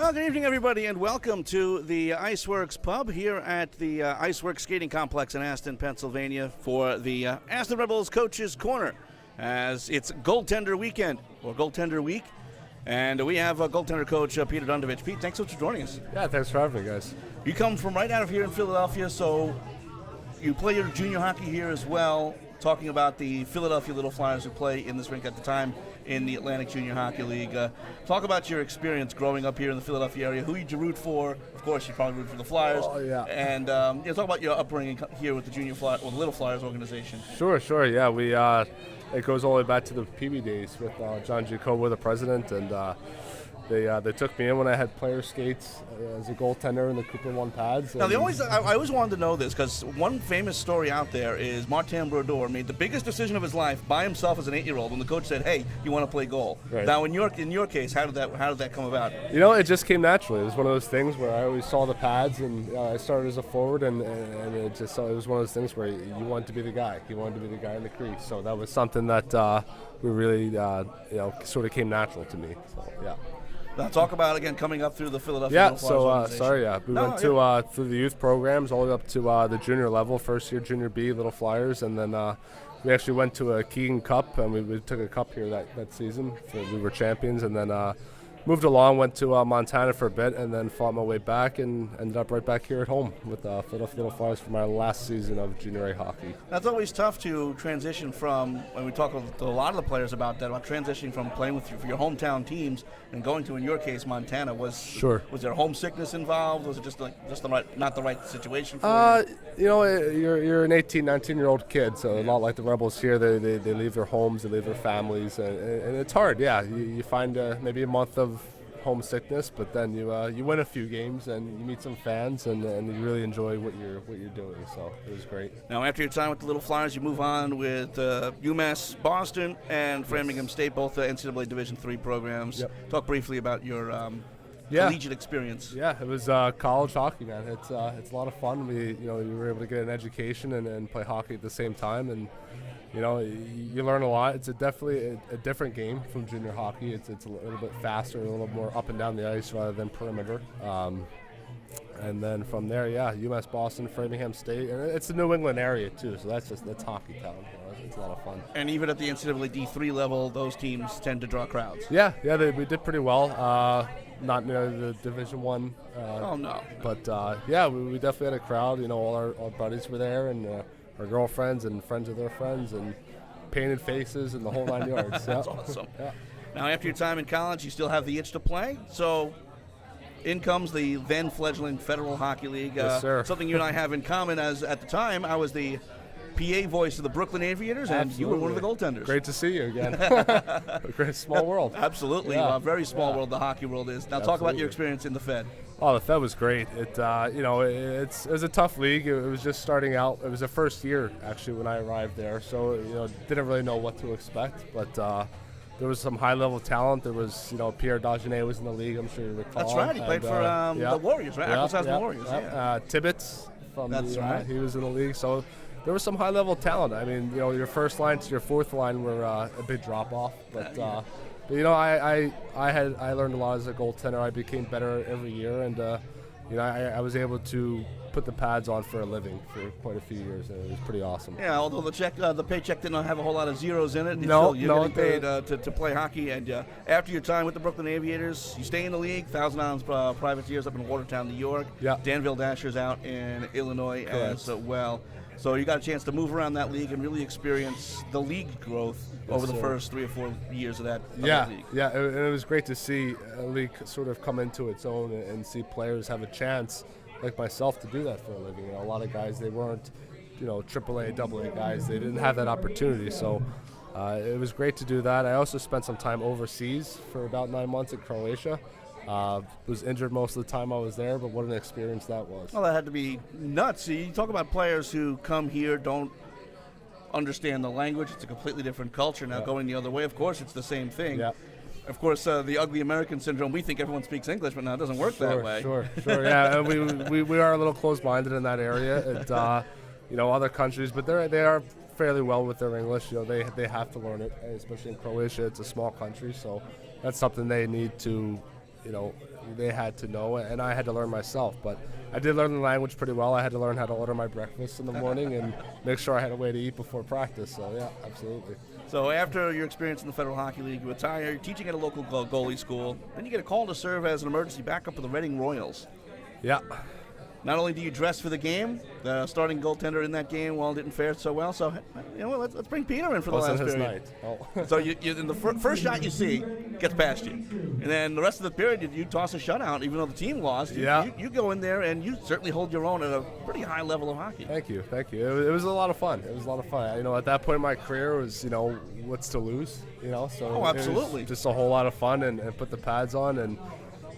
Well, good evening, everybody, and welcome to the IceWorks Pub here at the IceWorks Skating Complex in Aston, Pennsylvania for the Aston Rebels Coaches Corner, as it's goaltender weekend, or goaltender week, and we have goaltender coach Peter Dundovich. Pete, thanks so much for joining us. Yeah, thanks for having me, guys. You come from right out of here in Philadelphia, so you play your junior hockey here as well, talking about the Philadelphia Little Flyers who play in this rink at the time in the Atlantic Junior Hockey League. Talk about your experience growing up here in the Philadelphia area. Who did you root for? Of course, you probably root for the Flyers. Oh, yeah. And talk about your upbringing here with the the Little Flyers organization. Sure. Yeah, we it goes all the way back to the PB days with John Jacobo, the president, and they took me in when I had player skates as a goaltender in the Cooper One pads. Now, I always wanted to know this because one famous story out there is Martin Brodeur made the biggest decision of his life by himself as an 8-year-old when the coach said, "Hey, you want to play goal?" Right. Now, in your case, how did that come about? You know, it just came naturally. It was one of those things where I always saw the pads, and I started as a forward, and it was one of those things where you wanted to be the guy. You wanted to be the guy in the crease. So that was something that we really sort of came natural to me. So yeah. Now, talk about, again, coming up through the Philadelphia Little Flyers organization. We went to through the youth programs all the way up to the junior level, first year junior B, Little Flyers, and then we actually went to a Keegan Cup, and we took a cup here that season. So we were champions, and then moved along, went to Montana for a bit, and then fought my way back and ended up right back here at home with Philadelphia Little Flyers for my last season of junior A hockey. That's always tough to transition from, when we talk to a lot of the players about that, about transitioning from playing with your hometown teams and going to, in your case, Montana. Was there homesickness involved? Was it just not the right situation for you? You're an 18, 19-year-old kid, so a lot like the Rebels here, they leave their homes, they leave their families, and it's hard. Yeah, you find maybe a month of homesickness, but then you win a few games and you meet some fans and you really enjoy what you're doing. So it was great. Now, after your time with the Little Flyers, you move on with UMass Boston and Framingham State, both NCAA Division III programs. Yep. Talk briefly about your collegiate experience. Yeah, it was college hockey, man. It's a lot of fun. We were able to get an education and play hockey at the same time, and you learn a lot. It's definitely a different game from junior hockey. It's a little bit faster, a little more up and down the ice rather than perimeter. And then from there, UMass Boston, Framingham State, and it's the New England area too. So that's hockey town. It's a lot of fun. And even at the NCAA D3 level, those teams tend to draw crowds. Yeah, we did pretty well. Not near the Division One. Oh no. But we definitely had a crowd. All our buddies were there, and our girlfriends and friends of their friends, and painted faces and the whole 9 yards. That's awesome. Yeah. Now, after your time in college, you still have the itch to play. So in comes the then fledgling Federal Hockey League. Yes, sir. Something you and I have in common, as at the time I was the PA voice of the Brooklyn Aviators, and Absolutely. you were one of the goaltenders. Great to see you again. A great small world. Absolutely. Yeah. Very small world the hockey world is. Now, talk about your experience in the Fed. Oh, the Fed was great. It was a tough league. It was just starting out. It was the first year, actually, when I arrived there. So, didn't really know what to expect. But there was some high-level talent. There was, Pierre Dagenet was in the league, I'm sure you recall. That's right. He played for the Warriors, right? The Warriors, Tibbetts from right. He was in the league. So there was some high-level talent. I mean, your first line to your fourth line were a big drop-off. But I learned a lot as a goaltender. I became better every year, and I was able to put the pads on for a living for quite a few years, and it was pretty awesome. Yeah, although the paycheck didn't have a whole lot of zeros in it. You're getting paid to play hockey. And after your time with the Brooklyn Aviators, you stay in the league. Thousand Islands Privateers up in Watertown, New York. Yeah. Danville Dashers out in Illinois. Correct. As well. So you got a chance to move around that league and really experience the league growth over the first 3 or 4 years of that league. Yeah, and it was great to see a league sort of come into its own and see players have a chance, like myself, to do that for a living. A lot of guys, they weren't, AAA, AA guys. They didn't have that opportunity. So it was great to do that. I also spent some time overseas for about 9 months in Croatia. Was injured most of the time I was there, but what an experience that was. Well, that had to be nuts. You talk about players who come here, don't understand the language. It's a completely different culture. Now, going the other way, of course, it's the same thing. Yeah. Of course, the ugly American syndrome, we think everyone speaks English, but now it doesn't work that way. Sure. Yeah, and we are a little close-minded in that area. And, other countries, but they are fairly well with their English. They have to learn it, especially in Croatia. It's a small country, so that's something they need to they had to know, and I had to learn myself. But I did learn the language pretty well. I had to learn how to order my breakfast in the morning and make sure I had a way to eat before practice. So, yeah, absolutely. So after your experience in the Federal Hockey League, you retire, you're teaching at a local goalie school. Then you get a call to serve as an emergency backup for the Reading Royals. Yeah. Not only do you dress for the game, the starting goaltender in that game, didn't fare so well. So, let's bring Peter in for the last period. Night. Oh. So you in the first shot you see gets past you, and then the rest of the period you toss a shutout, even though the team lost. You go in there and you certainly hold your own at a pretty high level of hockey. Thank you. It was a lot of fun. At that point in my career, it was what's to lose. So absolutely, it was just a whole lot of fun and put the pads on and.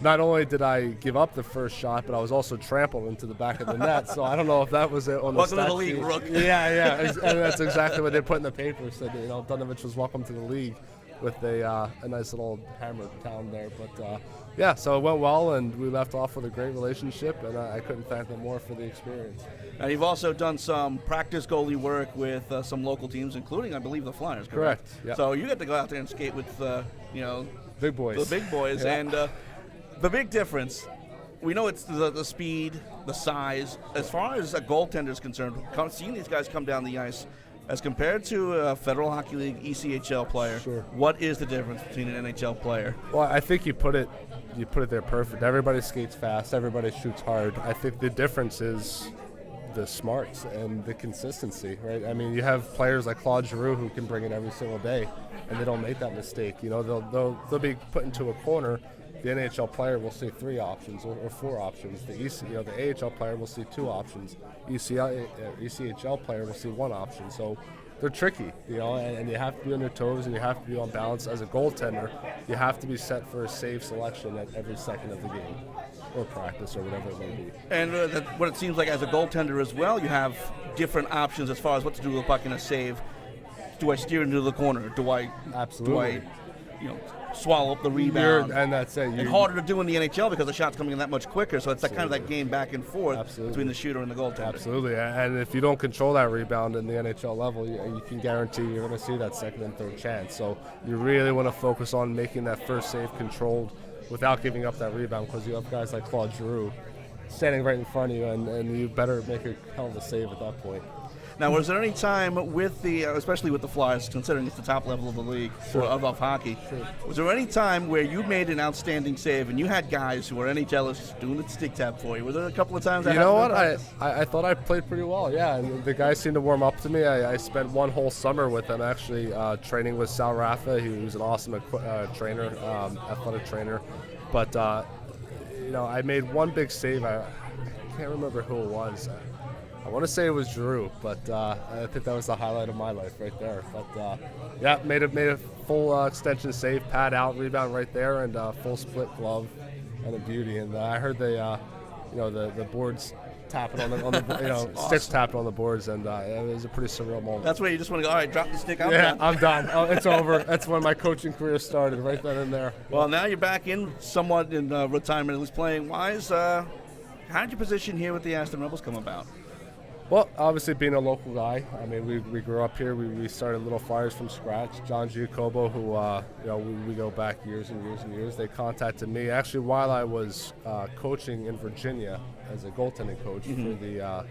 Not only did I give up the first shot, but I was also trampled into the back of the net. So I don't know if that was it on the welcome to the league, Rook. Yeah, and that's exactly what they put in the paper. Said Dunovich was welcome to the league with a nice little hammer down there. But so it went well, and we left off with a great relationship, and I couldn't thank them more for the experience. Now you've also done some practice goalie work with some local teams, including I believe the Flyers. Correct. Yep. So you get to go out there and skate with big boys. The big boys, yeah. and. The big difference, we know it's the speed, the size. As far as a goaltender is concerned, seeing these guys come down the ice, as compared to a Federal Hockey League ECHL player, sure. What is the difference between an NHL player? Well, I think you put it there perfect. Everybody skates fast. Everybody shoots hard. I think the difference is the smarts and the consistency, right? I mean, you have players like Claude Giroux who can bring it every single day, and they don't make that mistake. They'll be put into a corner. The NHL player will see 3 options or 4 options. The AHL player will see 2 options. ECHL player will see 1 option. So they're tricky, and you have to be on your toes and you have to be on balance. As a goaltender, you have to be set for a save selection at every second of the game or practice or whatever it may be. And what it seems like as a goaltender as well, you have different options as far as what to do with the puck in a save. Do I steer into the corner? Do I swallow up the rebound? And that's it. And harder to do in the NHL because the shot's coming in that much quicker. So it's kind of that game back and forth between the shooter and the goaltender. Absolutely. And if you don't control that rebound in the NHL level, you can guarantee you're going to see that second and third chance. So you really want to focus on making that first save controlled without giving up that rebound, because you have guys like Claude Giroux standing right in front of you, and you better make a hell of a save at that point. Now, was there any time especially with the Flyers, considering it's the top level of the league, sure. of hockey, sure. Was there any time where you made an outstanding save and you had guys who were NHLers doing the stick tap for you? Were there a couple of times that happened? What? I thought I played pretty well, yeah. And the guys seemed to warm up to me. I spent one whole summer with them, actually, training with Sal Raffa, who's an awesome trainer, athletic trainer. But, I made one big save. I can't remember who it was. I want to say it was Giroux, but I think that was the highlight of my life right there. But made a full extension save, pad out, rebound right there, and full split glove, and a beauty. And I heard the boards tapping on the awesome. sticks tapping on the boards, and it was a pretty surreal moment. That's where you just want to go, all right, drop the stick, I'm done. I'm done. Oh, it's over. That's when my coaching career started, right then and there. Well, now you're back somewhat in retirement, at least playing wise. How did your position here with the Aston Rebels come about? Well, obviously being a local guy, I mean, we grew up here. We started Little Flyers from scratch. John Giacobo, who we go back years and years and years, they contacted me actually while I was coaching in Virginia as a goaltending coach for the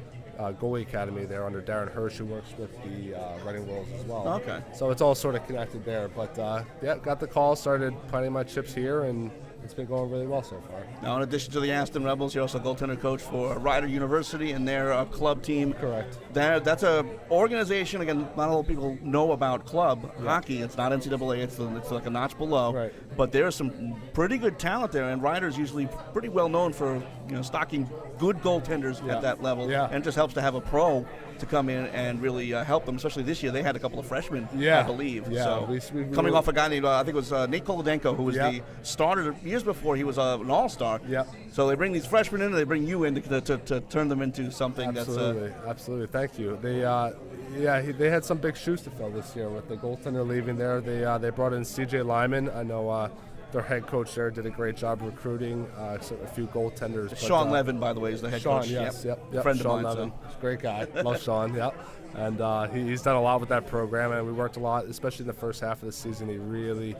goalie academy there under Darren Hirsch, who works with the Reading Royals as well. Okay. So it's all sort of connected there. But got the call, started planting my chips here, and it's been going really well so far. Now, in addition to the Aston Rebels, you're also a goaltender coach for Rider University and their club team. Correct. That's a organization, again, not a lot of people know about club hockey. It's not NCAA, it's like a notch below. Right. But there's some pretty good talent there, and Rider's usually pretty well known for stocking good goaltenders at that level. Yeah. And it just helps to have a pro to come in and really help them, especially this year. They had a couple of freshmen, I believe. Yeah. So coming off a guy named, I think it was Nate Kolodenko, who was the starter years before he was an all-star. Yeah. So they bring these freshmen in, and they bring you in to turn them into something Absolutely. Thank you. They had some big shoes to fill this year with the goaltender leaving there. They brought in C.J. Lyman. I know their head coach there did a great job recruiting a few goaltenders. Sean Levin, by the way, is the head coach. Yes, yep. Friend Sean of mine. Levin. He's a great guy. Love Sean, yep. And he's done a lot with that program, and we worked a lot, especially in the first half of the season. He really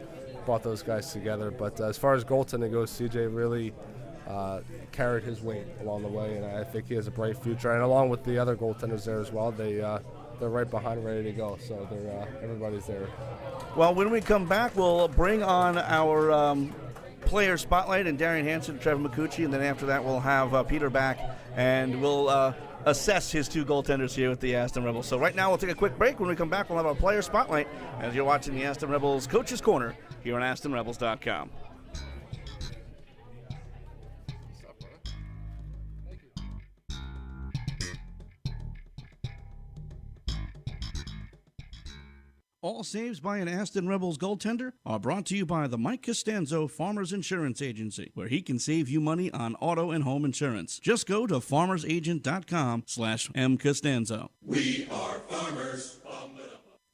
brought those guys together. But as far as goaltending goes, CJ really carried his weight along the way, and I think he has a bright future. And along with the other goaltenders there as well, they're right behind, ready to go. So everybody's there. Well, when we come back, we'll bring on our player spotlight and Darian Hansen, Trevor McCucci, and then after that we'll have Peter back, and we'll assess his two goaltenders here with the Aston Rebels. So right now we'll take a quick break. When we come back, we'll have our player spotlight as you're watching the Aston Rebels Coach's Corner here on AstonRebels.com. All saves by an Aston Rebels goaltender are brought to you by the Mike Costanzo Farmers Insurance Agency, where he can save you money on auto and home insurance. Just go to farmersagent.com/mcostanzo. We are farmers.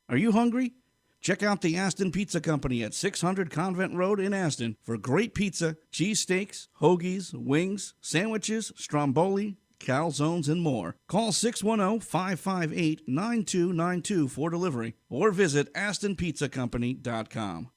Are you hungry? Check out the Aston Pizza Company at 600 Convent Road in Aston for great pizza, cheesesteaks, hoagies, wings, sandwiches, stromboli, calzones, and more. Call 610-558-9292 for delivery or visit astonpizzacompany.com.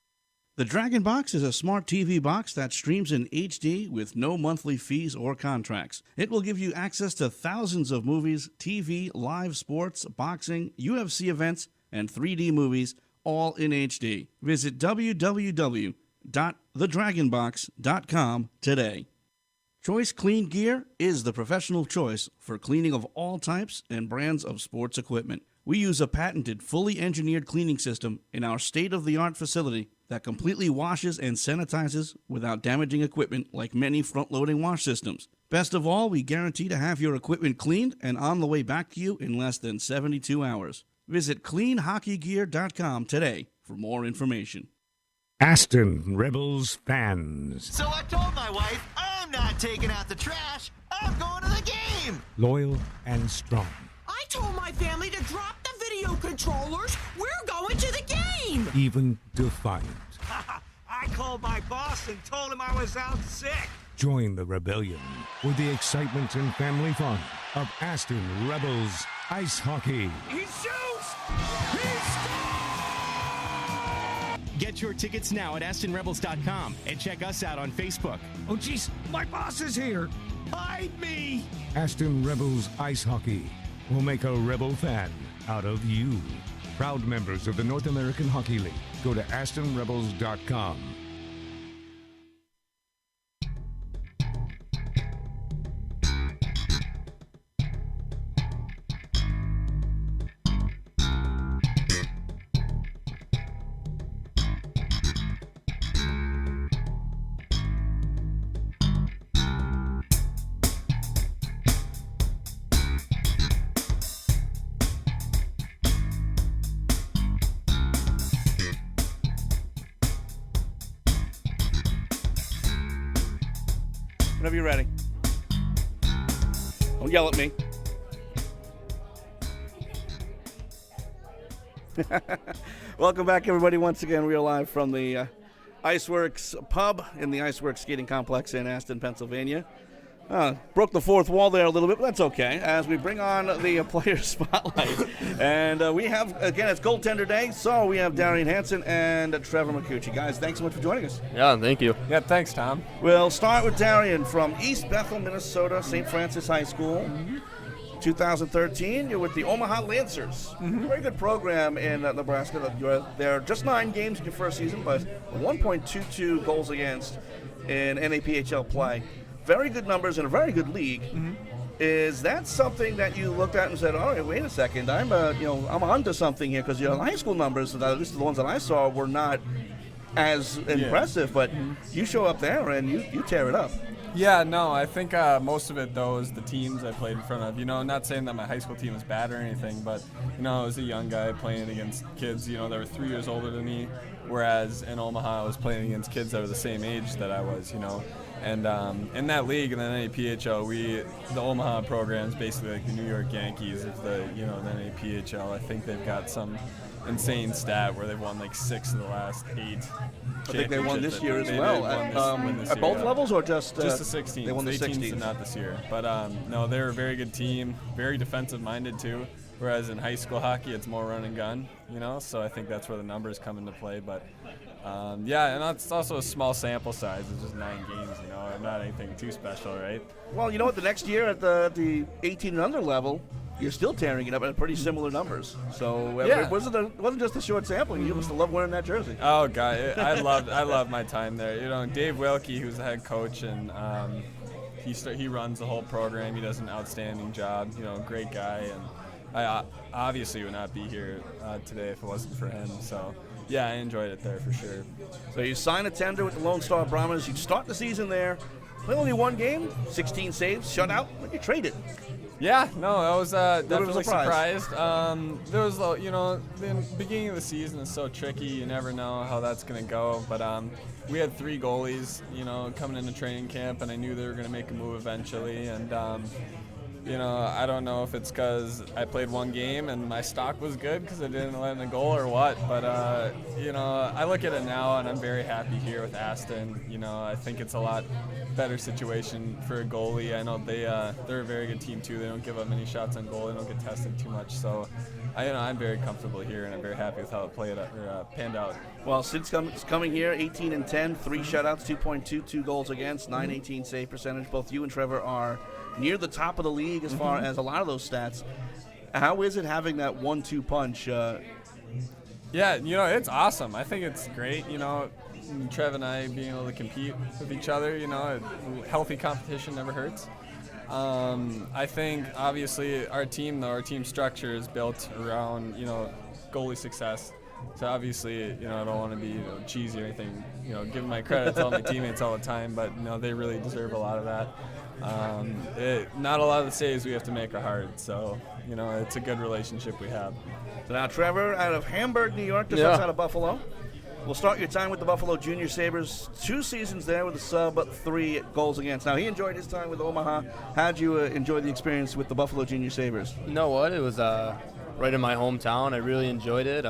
The Dragon Box is a smart TV box that streams in HD with no monthly fees or contracts. It will give you access to thousands of movies, TV, live sports, boxing, UFC events, and 3D movies, all in HD. Visit www.thedragonbox.com today. Choice Clean Gear is the professional choice for cleaning of all types and brands of sports equipment. We use a patented, fully engineered cleaning system in our state-of-the-art facility that completely washes and sanitizes without damaging equipment like many front-loading wash systems. Best of all, we guarantee to have your equipment cleaned and on the way back to you in less than 72 hours. Visit cleanhockeygear.com today for more information. Aston Rebels fans. So I told my wife, I'm not taking out the trash. I'm going to the game. Loyal and strong. I told my family to drop the video controllers. We're going to the game. Even defiant. I called my boss and told him I was out sick. Join the rebellion with the excitement and family fun of Aston Rebels Ice Hockey. He shoots! He scores! Get your tickets now at AstonRebels.com and check us out on Facebook. Oh, jeez, my boss is here. Hide me! Aston Rebels Ice Hockey will make a Rebel fan out of you. Proud members of the North American Hockey League. Go to AstonRebels.com. Whenever you're ready. Don't yell at me. Welcome back, everybody. Once again, we are live from the IceWorks pub in the IceWorks Skating Complex in Aston, Pennsylvania. Broke the fourth wall there a little bit, but that's okay, as we bring on the player spotlight. And we have, again, it's goaltender day, so we have Darian Hansen and Trevor McCucci. Guys, thanks so much for joining us. Yeah, thank you. Yeah, thanks, Tom. We'll start with Darian from East Bethel, Minnesota, St. Francis High School. 2013, you're with the Omaha Lancers. Very good program in Nebraska. You're there just 9 games in your first season, but 1.22 goals against in NAPHL play. Very good numbers in a very good league. Is that something that you looked at and said, "All right, wait a second, I'm onto something here"? Because your high school numbers, at least the ones that I saw, were not as impressive. But you show up there and you tear it up. Yeah, no, I think most of it, though, is the teams I played in front of. You know, not saying that my high school team was bad or anything, but, you know, I was a young guy playing against kids, you know, that were 3 years older than me, whereas in Omaha I was playing against kids that were the same age that I was, you know. And in that league, in the NAPHL, the Omaha program is basically like the New York Yankees of the NAPHL. I think they've got some insane stat where they've won like 6 of the last 8. I think they won this year as well. At both levels, or just the 16s? They won the 16s, not this year. But no, they're a very good team, very defensive-minded too. Whereas in high school hockey, it's more run and gun, you know. So I think that's where the numbers come into play. But Yeah, and it's also a small sample size. It's just 9 games, not anything too special, right? Well, you know what? The next year at the 18 and under level, you're still tearing it up at pretty similar numbers. So Yeah. it wasn't just a short sampling. You must have loved wearing that jersey. Oh God, I love my time there. Dave Wilkie, who's the head coach, and he runs the whole program. He does an outstanding job. Great guy, and I obviously would not be here today if it wasn't for him. So yeah, I enjoyed it there for sure. So you sign a tender with the Lone Star Brahmas. You start the season there. Play only one game, 16 saves, shutout. When you trade it. Yeah, no, I was definitely surprise. surprised. There was, the beginning of the season is so tricky. You never know how that's going to go. But we had 3 goalies, coming into training camp, and I knew they were going to make a move eventually. And, I don't know if it's because I played one game and my stock was good because I didn't let in a goal or what. But, I look at it now, and I'm very happy here with Aston. I think it's a lot better situation for a goalie. I know they're a very good team too. They don't give up many shots on goal. They don't get tested too much. So, I'm very comfortable here, and I'm very happy with how it panned out. Well, since coming here, 18 and 10, 3 shutouts, 2.22 goals against, 918 save percentage. Both you and Trevor are near the top of the league as far as a lot of those stats. How is it having that 1-2 punch? Yeah, it's awesome. I think it's great. Trev and I being able to compete with each other. Healthy competition never hurts. I think obviously our team structure is built around goalie success. So obviously I don't want to be cheesy or anything. Give my credit to all my teammates all the time, but they really deserve a lot of that. Not a lot of the saves we have to make are hard, so it's a good relationship we have. So now Trevor out of Hamburg, New York, just outside of Buffalo. We'll start your time with the Buffalo Junior Sabres. 2 seasons there with a sub 3 goals against. Now, he enjoyed his time with Omaha. How'd you enjoy the experience with the Buffalo Junior Sabres? You know what? It was right in my hometown. I really enjoyed it.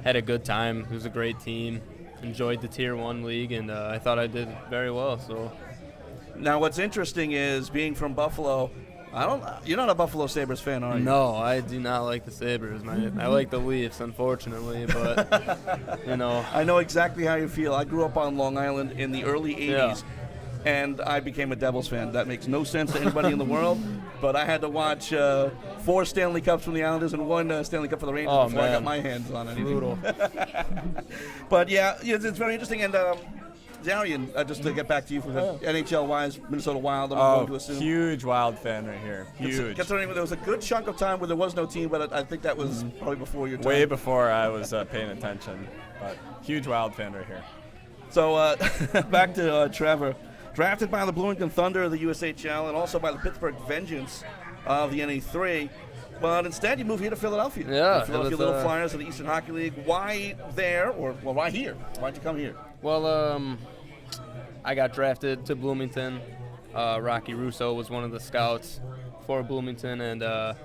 Had a good time. It was a great team. Enjoyed the Tier 1 league, and I thought I did very well. So, now, what's interesting is being from Buffalo, you're not a Buffalo Sabres fan, are you? No, I do not like the Sabres. I like the Leafs, unfortunately, but, I know exactly how you feel. I grew up on Long Island in the early 80s, and I became a Devils fan. That makes no sense to anybody in the world, but I had to watch 4 Stanley Cups from the Islanders and 1 Stanley Cup for the Rangers before I got my hands on anything. Brutal. But, yeah, it's very interesting. And Darian, just to get back to you for NHL-wise, Minnesota Wild, I'm going to assume. Huge Wild fan right here. Huge. Considering there was a good chunk of time where there was no team, but I think that was probably before your time. Way before I was paying attention, but huge Wild fan right here. So back to Trevor. Drafted by the Bloomington Thunder of the USHL and also by the Pittsburgh Vengeance of the NA3. But instead, you moved here to Philadelphia. Yeah. The Philadelphia Little Flyers of the Eastern Hockey League. Why there, or why here? Why'd you come here? Well, I got drafted to Bloomington. Rocky Russo was one of the scouts for Bloomington, and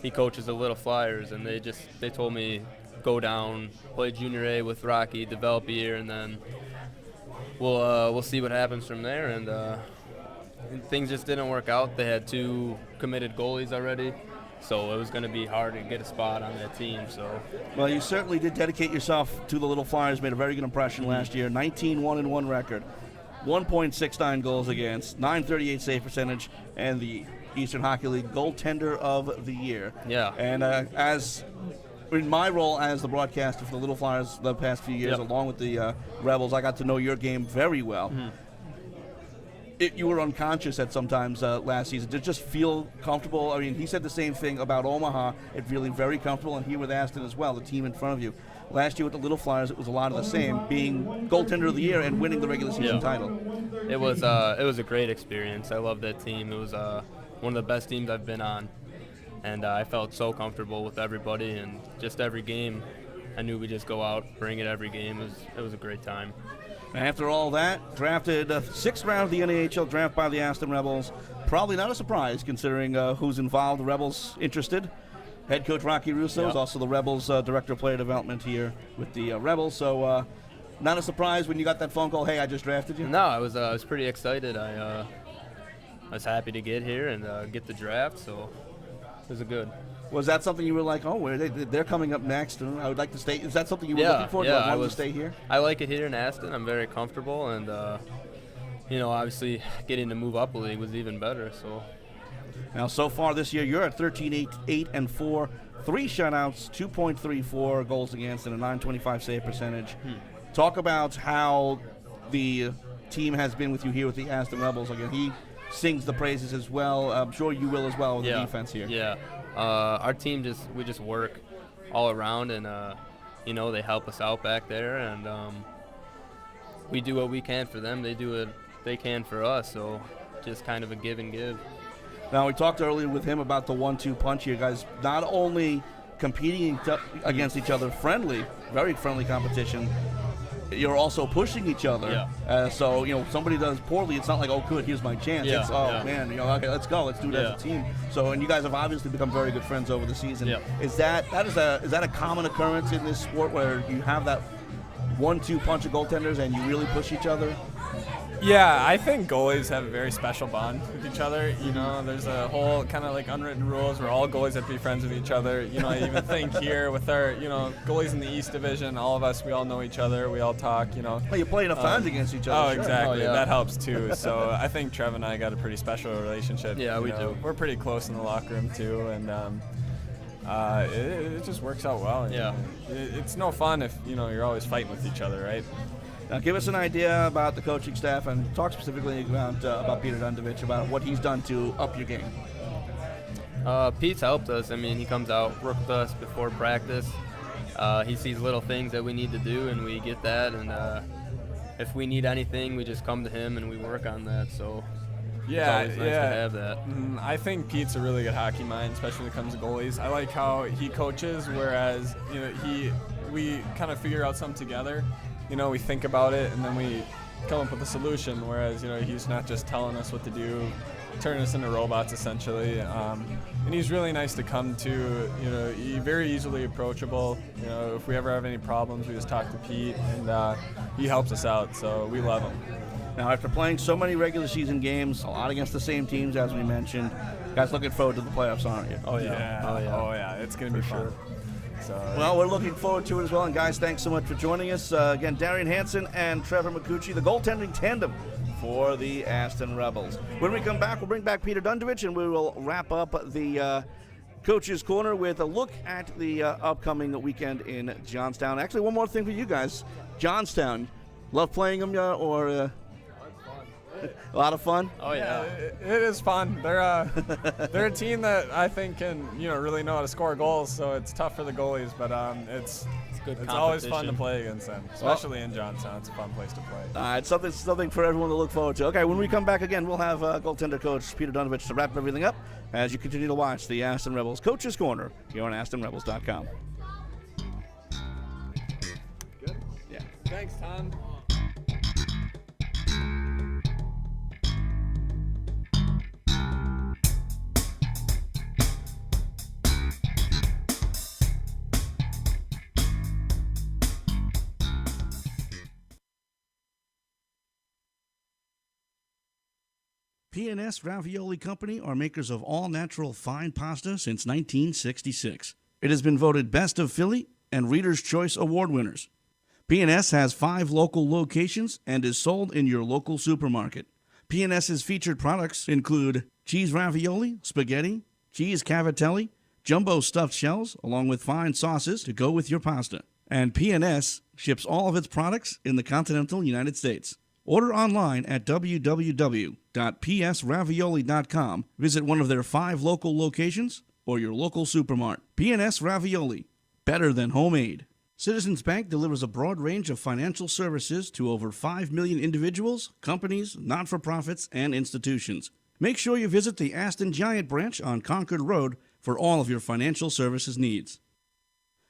he coaches the Little Flyers. And they told me go down, play Junior A with Rocky, develop a year, and then we'll see what happens from there. And things just didn't work out. They had 2 committed goalies already. So it was going to be hard to get a spot on that team. So, well, you certainly did dedicate yourself to the Little Flyers. Made a very good impression last year. 19-1-1 record, 1.69 goals against, 938 save percentage, and the Eastern Hockey League goaltender of the year. Yeah. And as in my role as the broadcaster for the Little Flyers the past few years, along with the Rebels, I got to know your game very well. Mm-hmm. You were unconscious at sometimes last season. Did it just feel comfortable? I mean, he said the same thing about Omaha. It feeling very comfortable, and here with Aston as well, the team in front of you. Last year with the Little Flyers, it was a lot of the same, being goaltender of the year and winning the regular season title. It was a great experience. I love that team. It was one of the best teams I've been on, and I felt so comfortable with everybody, and just every game, I knew we'd just go out, bring it every game. It was a great time. After all that, drafted 6th round of the NAHL draft by the Aston Rebels. Probably not a surprise considering who's involved. The Rebels interested. Head coach Rocky Russo is also the Rebels director of player development here with the Rebels. So not a surprise when you got that phone call, hey, I just drafted you? No, I was pretty excited. I was happy to get here and get the draft, so it was good. Was that something you were like, oh, they're coming up next, and I would like to stay? Is that something you were looking for? Yeah, I wanted to stay here. I like it here in Aston. I'm very comfortable, and obviously getting to move up a league was even better. So now, so far this year, you're at 13-8-4, 3 shutouts, 2.34 goals against, and a .925 save percentage. Talk about how the team has been with you here with the Aston Rebels. Again, he sings the praises as well. I'm sure you will as well with the defense here. Yeah. Our team we just work all around, and they help us out back there, and we do what we can for them. They do what they can for us. So just kind of a give and give. Now, we talked earlier with him about the 1-2 punch. You guys not only competing against each other, very friendly competition. You're also pushing each other. Yeah. So, somebody does poorly, it's not like, oh, good, here's my chance. Yeah. It's, man, okay, let's go. Let's do it as a team. So, and you guys have obviously become very good friends over the season. Yeah. Is that a common occurrence in this sport where you have that 1-2 punch of goaltenders and you really push each other? Yeah, I think goalies have a very special bond with each other. There's a whole kind of like unwritten rules where all goalies have to be friends with each other. I even think here with our, goalies in the East Division, all of us, we all know each other. We all talk, Well, you play enough times against each other. Oh, exactly. That helps too. So I think Trev and I got a pretty special relationship. Yeah, we do. We're pretty close in the locker room too, and it just works out well. Yeah. It's no fun if, you're always fighting with each other, right? Now, give us an idea about the coaching staff and talk specifically about Peter Dundovich, about what he's done to up your game. Pete's helped us. I mean, he comes out, work with us before practice. He sees little things that we need to do, and we get that. And if we need anything, we just come to him and we work on that. So it's always nice to have that. I think Pete's a really good hockey mind, especially when it comes to goalies. I like how he coaches, whereas we kind of figure out something together. We think about it, and then we come up with a solution, whereas, he's not just telling us what to do, turning us into robots, essentially. And he's really nice to come to, he's very easily approachable. If we ever have any problems, we just talk to Pete, and he helps us out, so we love him. Now, after playing so many regular season games, a lot against the same teams, as we mentioned, guys looking forward to the playoffs, aren't you? Oh, yeah. It's going to be fun. So, well, we're looking forward to it as well. And, guys, thanks so much for joining us. Again, Darian Hansen and Trevor McCucci, the goaltending tandem for the Aston Rebels. When we come back, we'll bring back Peter Dundovich, and we will wrap up the Coach's Corner with a look at the upcoming weekend in Johnstown. Actually, one more thing for you guys. Johnstown, love playing them, or... A lot of fun? Oh, yeah. It is fun. They're a team that I think can, really know how to score goals, so it's tough for the goalies, but it's good. It's always fun to play against them, especially in Johnstown. It's a fun place to play. It's something for everyone to look forward to. Okay, when we come back again, we'll have goaltender coach Peter Dundovich to wrap everything up as you continue to watch the Aston Rebels Coach's Corner here on AstonRebels.com. Good? Yeah. Thanks, Tom. P&S Ravioli Company are makers of all-natural fine pasta since 1966. It has been voted Best of Philly and Reader's Choice Award winners. P&S has 5 local locations and is sold in your local supermarket. P&S's featured products include cheese ravioli, spaghetti, cheese cavatelli, jumbo stuffed shells, along with fine sauces to go with your pasta. And P&S ships all of its products in the continental United States. Order online at www.psravioli.com. Visit one of their 5 local locations or your local supermart. P&S Ravioli, better than homemade. Citizens Bank delivers a broad range of financial services to over 5 million individuals, companies, not-for-profits, and institutions. Make sure you visit the Aston Giant branch on Concord Road for all of your financial services needs.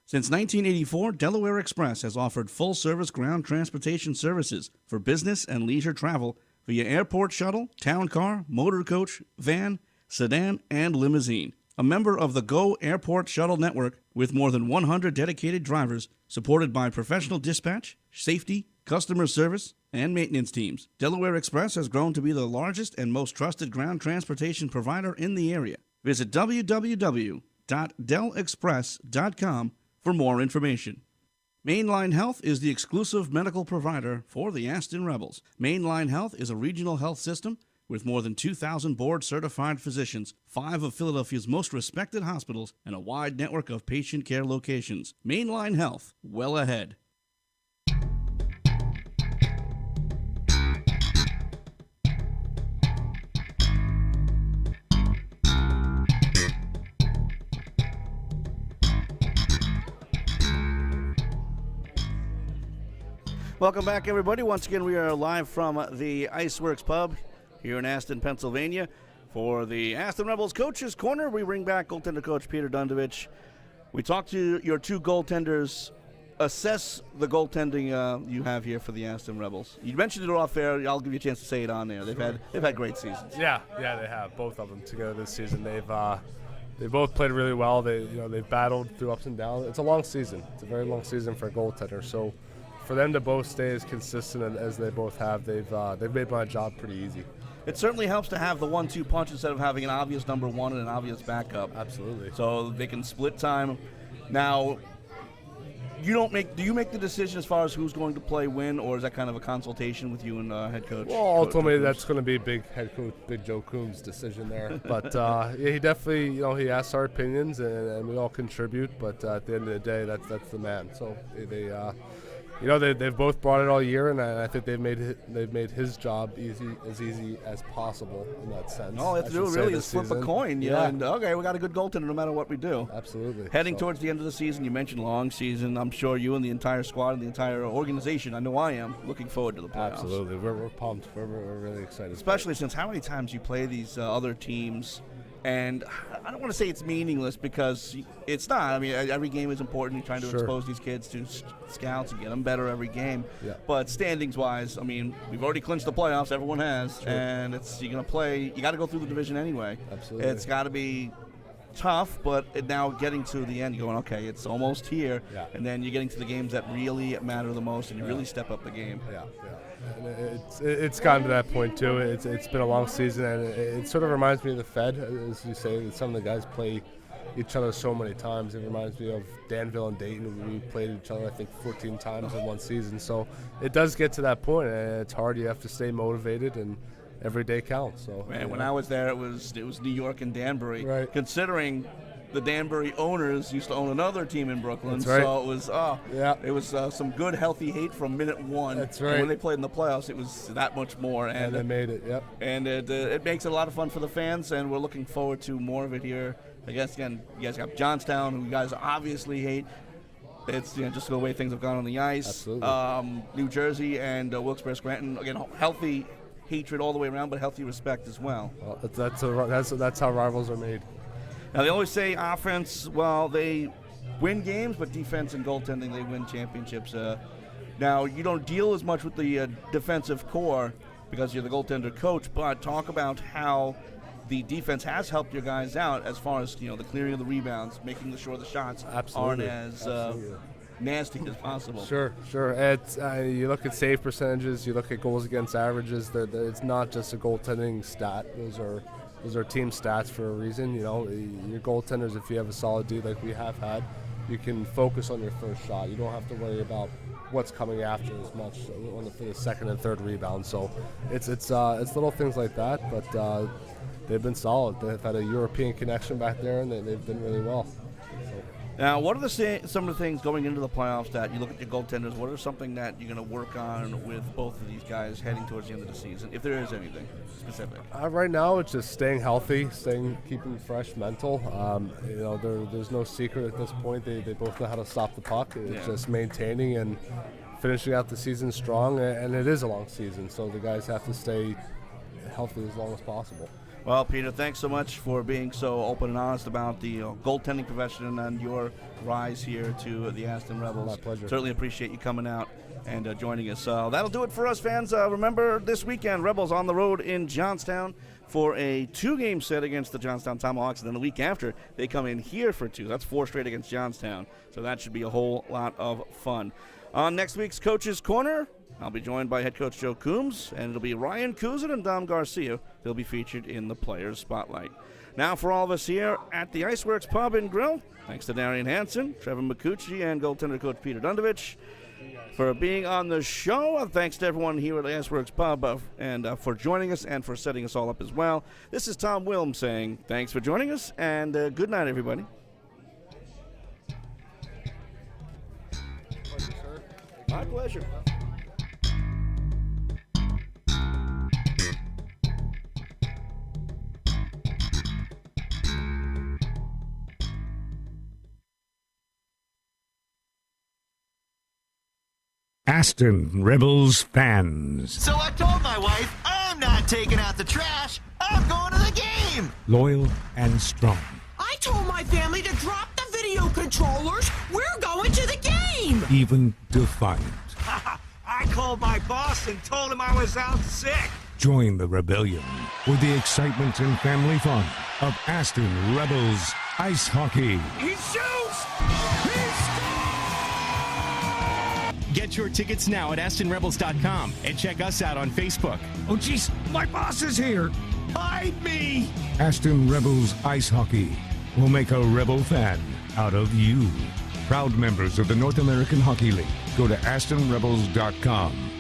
Since 1984, Delaware Express has offered full-service ground transportation services for business and leisure travel via airport shuttle, town car, motor coach, van, sedan, and limousine. A member of the Go Airport Shuttle Network with more than 100 dedicated drivers supported by professional dispatch, safety, customer service, and maintenance teams. Delaware Express has grown to be the largest and most trusted ground transportation provider in the area. Visit www.delawareexpress.com www.delexpress.com for more information. Mainline Health is the exclusive medical provider for the Aston Rebels. Mainline Health is a regional health system with more than 2,000 board-certified physicians, 5 of Philadelphia's most respected hospitals, and a wide network of patient care locations. Mainline Health, well ahead. Welcome back, everybody. Once again, we are live from the IceWorks Pub here in Aston, Pennsylvania. For the Aston Rebels Coaches Corner, we bring back goaltender coach Peter Dundovich. We talked to your two goaltenders. Assess the goaltending you have here for the Aston Rebels. You mentioned it off air. I'll give you a chance to say it on there. They've had great seasons. Yeah, they have, both of them together this season. They both played really well. They've battled through ups and downs. It's a long season. It's a very long season for a goaltender. So for them to both stay as consistent as they both have, they've made my job pretty easy. It certainly helps to have the 1-2 punch instead of having an obvious number one and an obvious backup. Absolutely. So they can split time. Now, do you make the decision as far as who's going to play when, or is that kind of a consultation with you and head coach? Well, ultimately that's going to be big head coach, Big Joe Coombs' decision there. But he definitely, he asks our opinions and we all contribute. But at the end of the day, that's the man. So they've both brought it all year, and I think they've made his job as easy as possible in that sense. All they have to do really is flip a coin, and okay, we got a good goaltender no matter what we do. Absolutely. Heading towards the end of the season, you mentioned long season. I'm sure you and the entire squad and the entire organization, I know I am, looking forward to the playoffs. Absolutely. We're pumped. We're really excited. Especially since how many times you play these other teams. And I don't want to say it's meaningless because it's not. I mean, every game is important. You're trying to expose these kids to scouts and get them better every game. Yeah. But standings-wise, I mean, we've already clinched the playoffs. Everyone has. Sure. And you're going to play. You got to go through the division anyway. Absolutely. It's got to be tough, but now getting to the end, you're going, okay, it's almost here. Yeah. And then you're getting to the games that really matter the most, and you really step up the game. Yeah. And it's gotten to that point too. It's been a long season, and it sort of reminds me of the Fed, as you say. That some of the guys play each other so many times. It reminds me of Danville and Dayton. We played each other, I think, 14 times in one season. So it does get to that point, and it's hard. You have to stay motivated, and every day counts. So when I was there, it was New York and Danbury. Right. Considering the Danbury owners used to own another team in Brooklyn, That's right. So it was some good, healthy hate from minute one. That's right. And when they played in the playoffs, it was that much more. And they made it, yep. And it makes it a lot of fun for the fans, and we're looking forward to more of it here. I guess, again, you guys got Johnstown, who you guys obviously hate. It's just the way things have gone on the ice. Absolutely. New Jersey and Wilkes-Barre Scranton, again, healthy hatred all the way around, but healthy respect as well. That's how rivals are made. Now, they always say offense, well, they win games, but defense and goaltending, they win championships. Now, you don't deal as much with the defensive core because you're the goaltender coach, but talk about how the defense has helped your guys out as far as, the clearing of the rebounds, making sure the shots aren't as nasty as possible. Sure. It's, you look at save percentages, you look at goals against averages. It's not just a goaltending stat. Those are team stats for a reason. Your goaltenders, if you have a solid D like we have had, you can focus on your first shot. You don't have to worry about what's coming after as much for the second and third rebound. So it's little things like that, but they've been solid. They've had a European connection back there, and they've been really well. Now, what are some of the things going into the playoffs that you look at your goaltenders? What are something that you're going to work on with both of these guys heading towards the end of the season, if there is anything specific? Right now, it's just staying healthy, keeping fresh mental. There's no secret at this point. They both know how to stop the puck. It's just maintaining and finishing out the season strong, and it is a long season, so the guys have to stay healthy as long as possible. Well, Peter, thanks so much for being so open and honest about the goaltending profession and your rise here to the Aston Rebels. My pleasure. Certainly appreciate you coming out and joining us. That'll do it for us, fans. Remember, this weekend, Rebels on the road in Johnstown for a 2-game set against the Johnstown Tomahawks, and then the week after, they come in here for 2. That's 4 straight against Johnstown, so that should be a whole lot of fun. On next week's Coach's Corner, I'll be joined by head coach Joe Coombs, and it'll be Ryan Kuzin and Dom Garcia. They'll be featured in the Players Spotlight. Now for all of us here at the IceWorks Pub and Grill, thanks to Darian Hansen, Trevor McCucci, and goaltender coach Peter Dundovich for being on the show. Thanks to everyone here at the IceWorks Pub and for joining us and for setting us all up as well. This is Tom Wilm saying thanks for joining us, and good night, everybody. My pleasure. Aston Rebels fans. So I told my wife, I'm not taking out the trash. I'm going to the game. Loyal and strong. I told my family to drop the video controllers. We're going to the game. Even defiant. I called my boss and told him I was out sick. Join the rebellion with the excitement and family fun of Aston Rebels ice hockey. He shoots! Get your tickets now at AstonRebels.com and check us out on Facebook. Oh, jeez, my boss is here. Hide me! Aston Rebels ice hockey will make a Rebel fan out of you. Proud members of the North American Hockey League. Go to AstonRebels.com.